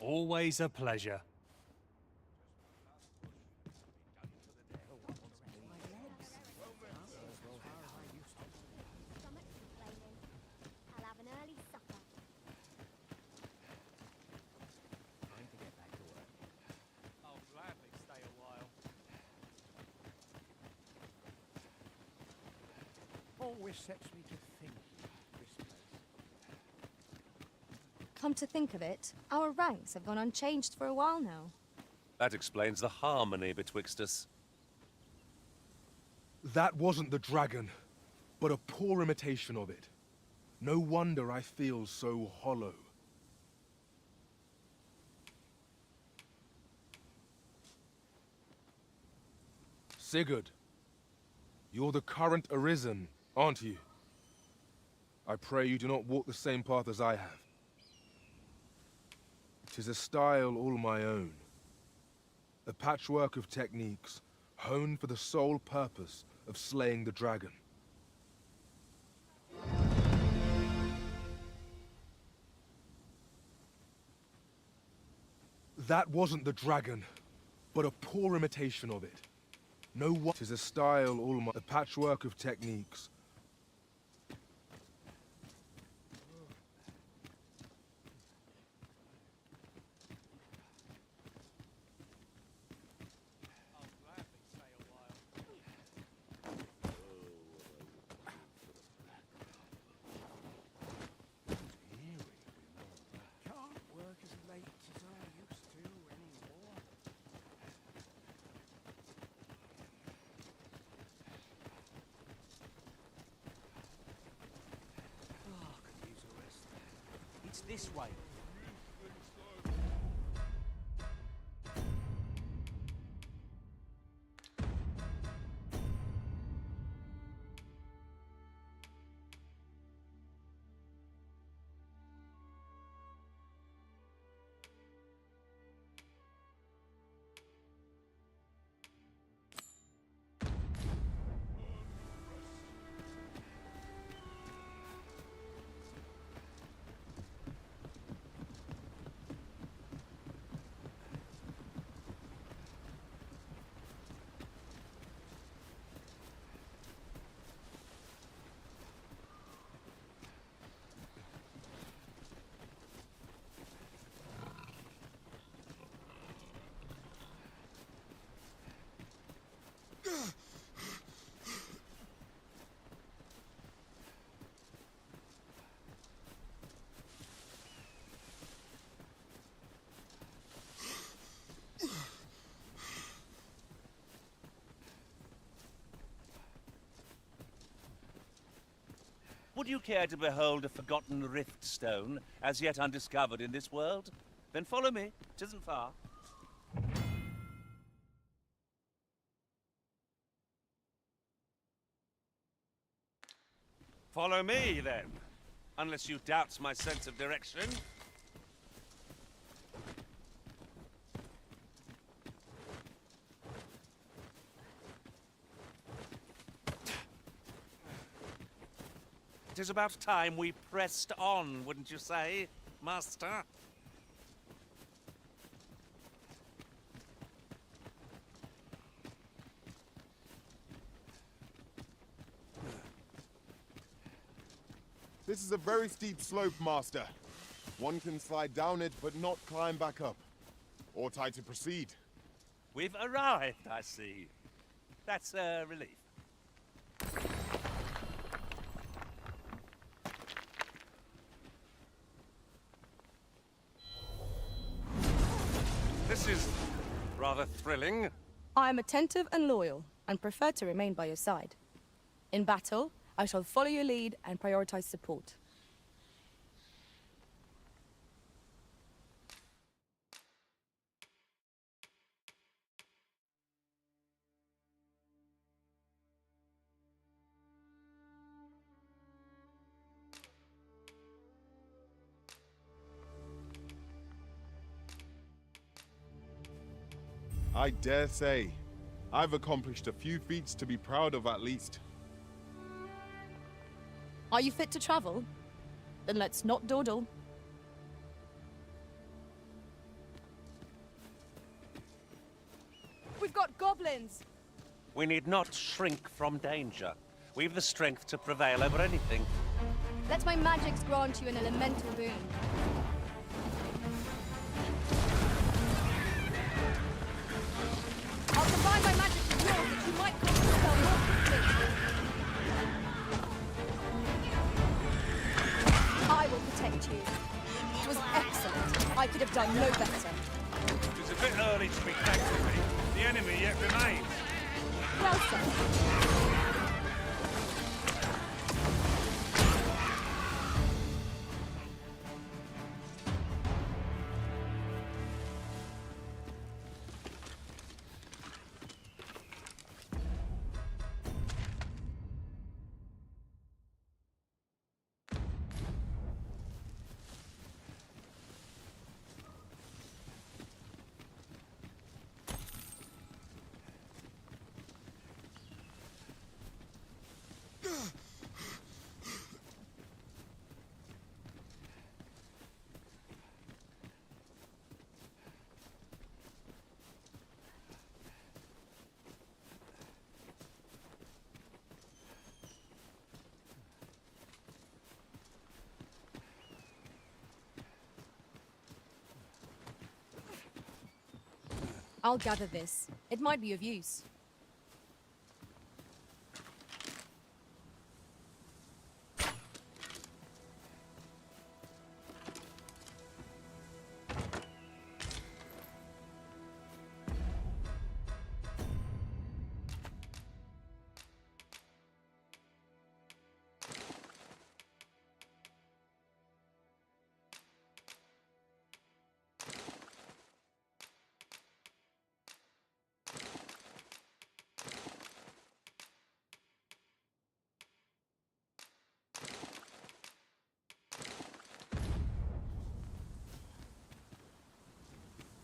Always a pleasure. Stomach's complaining. I'll have an early supper. Time to get back to work. I'll gladly stay a while. Always sets me to thinking, this place. Come to think of it, our ranks have gone unchanged for a while now. That explains the harmony betwixt us. That wasn't the dragon, but a poor imitation of it. No wonder I feel so hollow. Sigurd, you're the current Arisen, aren't you? I pray you do not walk the same path as I have. 'Tis a style all my own. A patchwork of techniques, honed for the sole purpose of slaying the dragon. That wasn't the dragon, but a poor imitation of it. No one. 'Tis a style all my. A patchwork of techniques. Can't work as late as I used to anymore. Oh, I could use a rest. It's this way. Would you care to behold a forgotten rift stone, as yet undiscovered in this world? Then follow me. 'Tisn't far. Follow me, then. Unless you doubt my sense of direction. It is about time we pressed on, wouldn't you say, Master? This is a very steep slope, Master. One can slide down it, but not climb back up. Ought I to proceed? We've arrived, I see. That's a relief. This is rather thrilling. I am attentive and loyal, and prefer to remain by your side. In battle, I shall follow your lead and prioritize support. I dare say, I've accomplished a few feats to be proud of at least. Are you fit to travel? Then let's not dawdle. We've got goblins! We need not shrink from danger. We've the strength to prevail over anything. Let my magics grant you an elemental boon. I'll combine my magic with yours that you might cast the spell more quickly. I will protect you. It was excellent. I could have done no better. It's a bit early to be thanking me. The enemy yet remains. Well said. I'll gather this. It might be of use.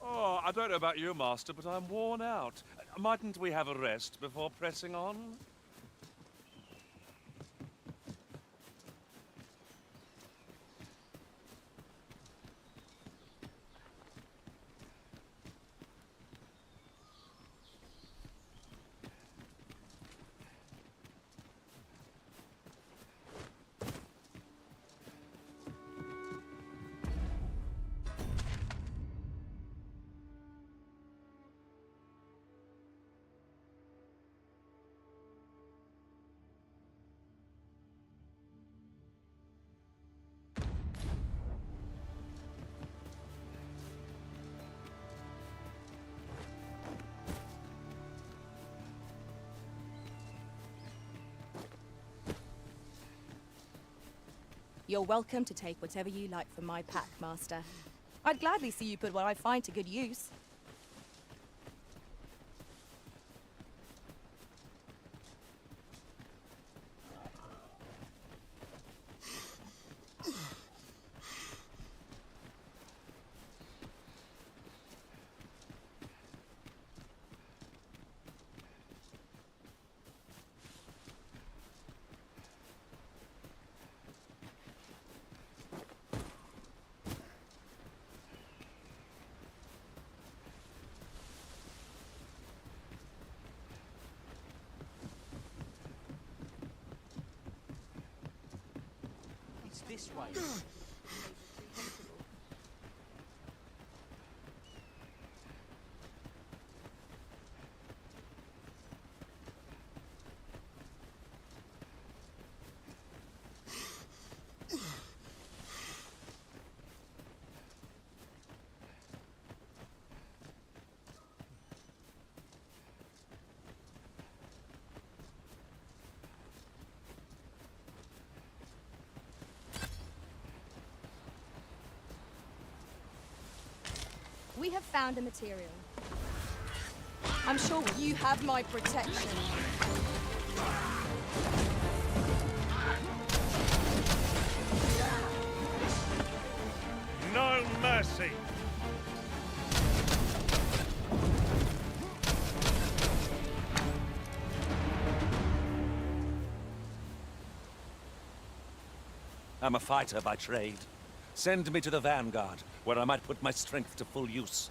Oh, I don't know about you, Master, but I'm worn out. Mightn't we have a rest before pressing on? You're welcome to take whatever you like from my pack, Master. I'd gladly see you put what I find to good use. It's this way. We have found a material. I'm sure you have my protection. No mercy! I'm a fighter by trade. Send me to the Vanguard, where I might put my strength to full use.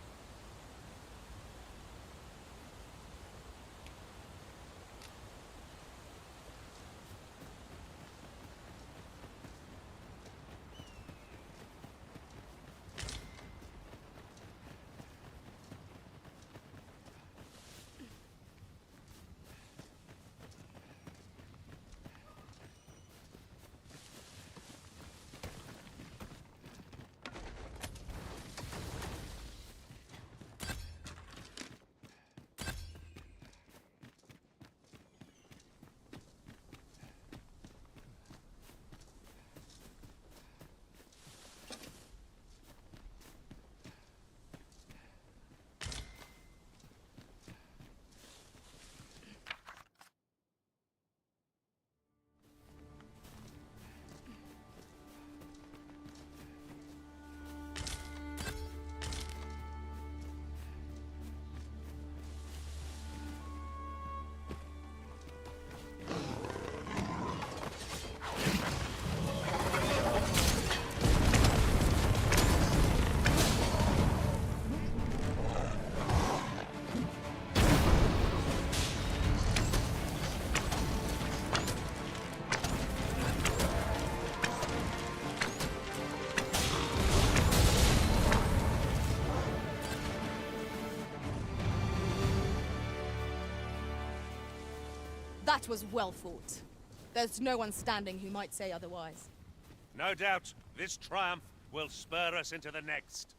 That was well fought. There's no one standing who might say otherwise. No doubt, this triumph will spur us into the next.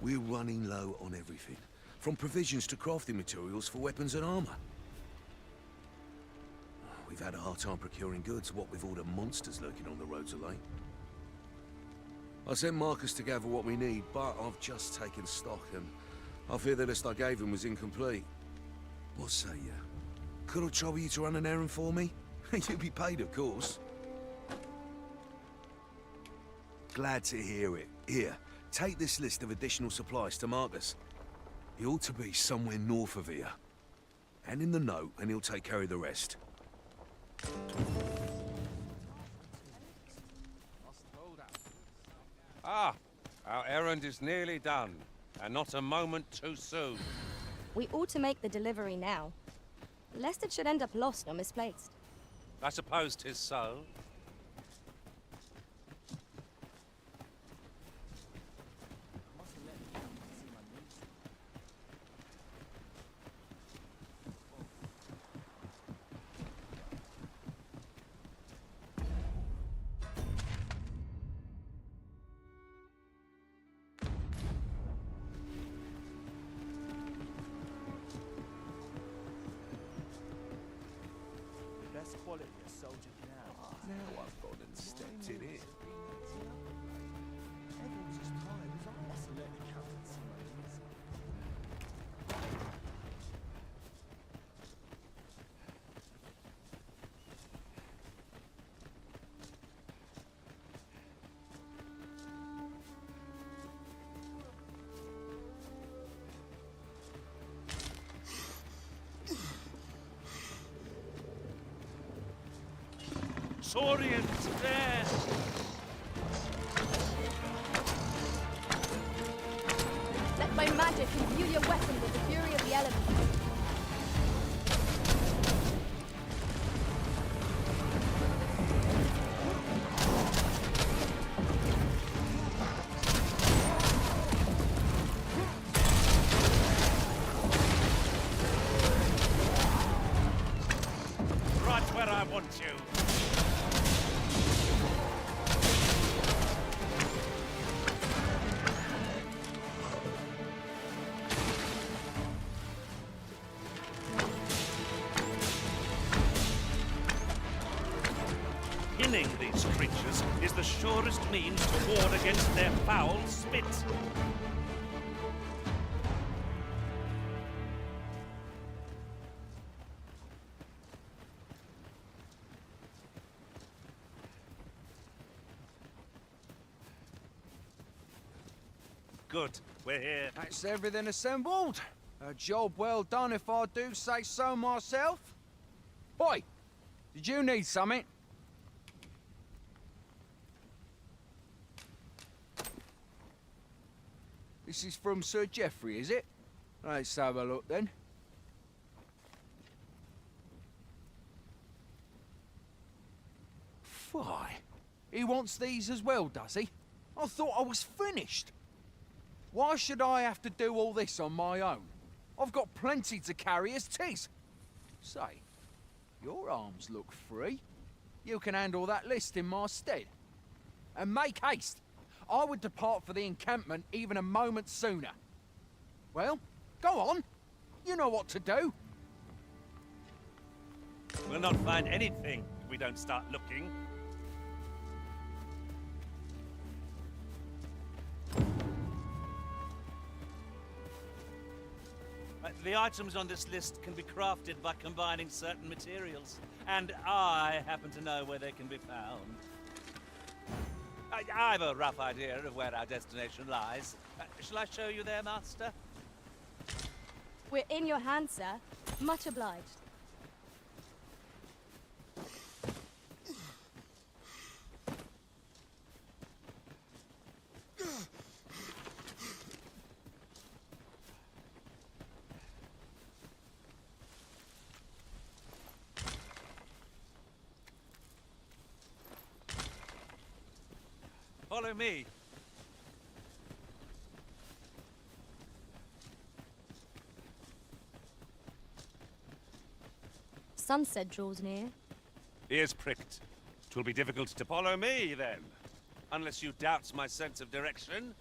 We're running low on everything, from provisions to crafting materials for weapons and armor. We've had a hard time procuring goods, what with all the monsters lurking on the roads of late. I sent Marcus to gather what we need, but I've just taken stock, and I fear the list I gave him was incomplete. What say you? Could I trouble you to run an errand for me? You'll be paid, of course. Glad to hear it. Here, take this list of additional supplies to Marcus. He ought to be somewhere north of here. Hand him the note, and he'll take care of the rest. Ah, our errand is nearly done, and not a moment too soon. We ought to make the delivery now, lest it should end up lost or misplaced. I suppose 'tis so. Best quality a soldier can have. Now I've gone and stepped in it. Everyone's as tired as I am. Let's let the captain see my knees. Saurians, there! Let my magic imbue your weapon with the fury of the elements. Right where I want you. Killing these creatures is the surest means to ward against their foul spit. Good, we're here. That's everything assembled. A job well done if I do say so myself. Boy, did you need something? This is from Sir Geoffrey, is it? Let's have a look then. Why? He wants these as well, does he? I thought I was finished. Why should I have to do all this on my own? I've got plenty to carry as 'tis. Say, your arms look free. You can handle that list in my stead. And make haste. I would depart for the encampment even a moment sooner. Well, go on. You know what to do. We'll not find anything if we don't start looking. The items on this list can be crafted by combining certain materials, and I happen to know where they can be found. I have a rough idea of where our destination lies. Shall I show you there, Master? We're in your hands, sir. Much obliged. Follow me. Sunset draws near. Ears pricked. 'Twill be difficult to follow me, then. Unless you doubt my sense of direction.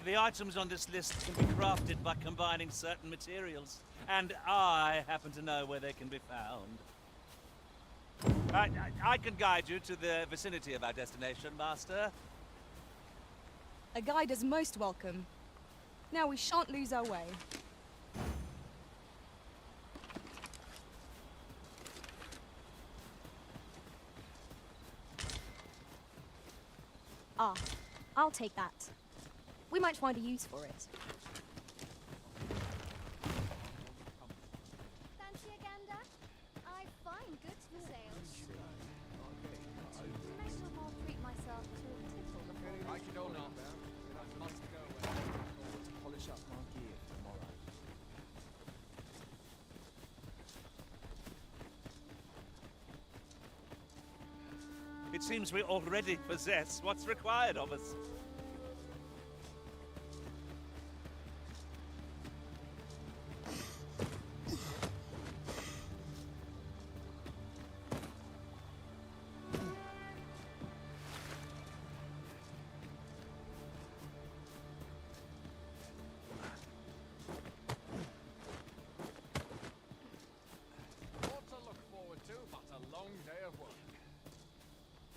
The items on this list can be crafted by combining certain materials, and I happen to know where they can be found. I can guide you to the vicinity of our destination, Master. A guide is most welcome. Now we shan't lose our way. Ah, I'll take that. We might find a use for it. Fancy a gander? I find goods for sale. May as well treat myself to a tittle before. Like it or not, I must go away. I want to polish up my gear for tomorrow. It seems we already possess what's required of us.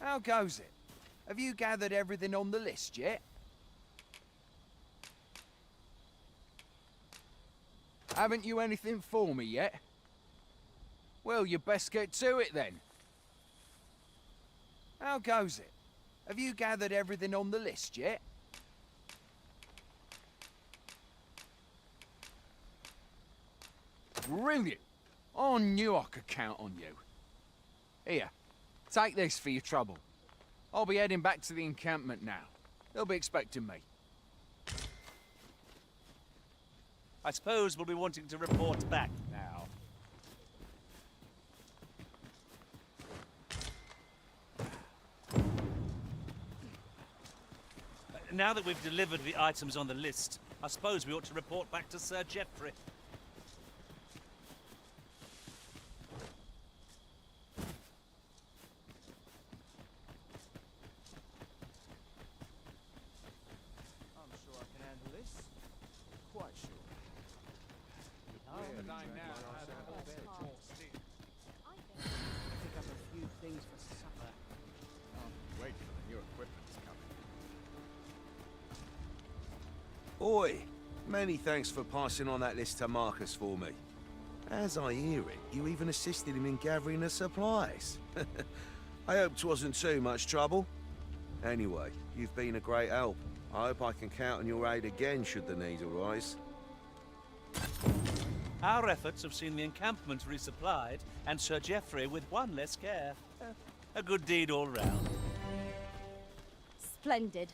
How goes it? Have you gathered everything on the list yet? Haven't you anything for me yet? Well, you best get to it then. How goes it? Have you gathered everything on the list yet? Brilliant! I knew I could count on you. Here, take this for your trouble. I'll be heading back to the encampment now. They'll be expecting me. I suppose we'll be wanting to report back now. Now that we've delivered the items on the list, I suppose we ought to report back to Sir Geoffrey. I'm sure I can handle this. Quite sure. Pick up a few things for supper. Wait for the new equipment's coming. Oi, many thanks for passing on that list to Marcus for me. As I hear it, you even assisted him in gathering the supplies. I hope 'twasn't too much trouble. Anyway, you've been a great help. I hope I can count on your aid again should the need arise. Our efforts have seen the encampment resupplied, and Sir Geoffrey with one less care. A good deed all round. Splendid.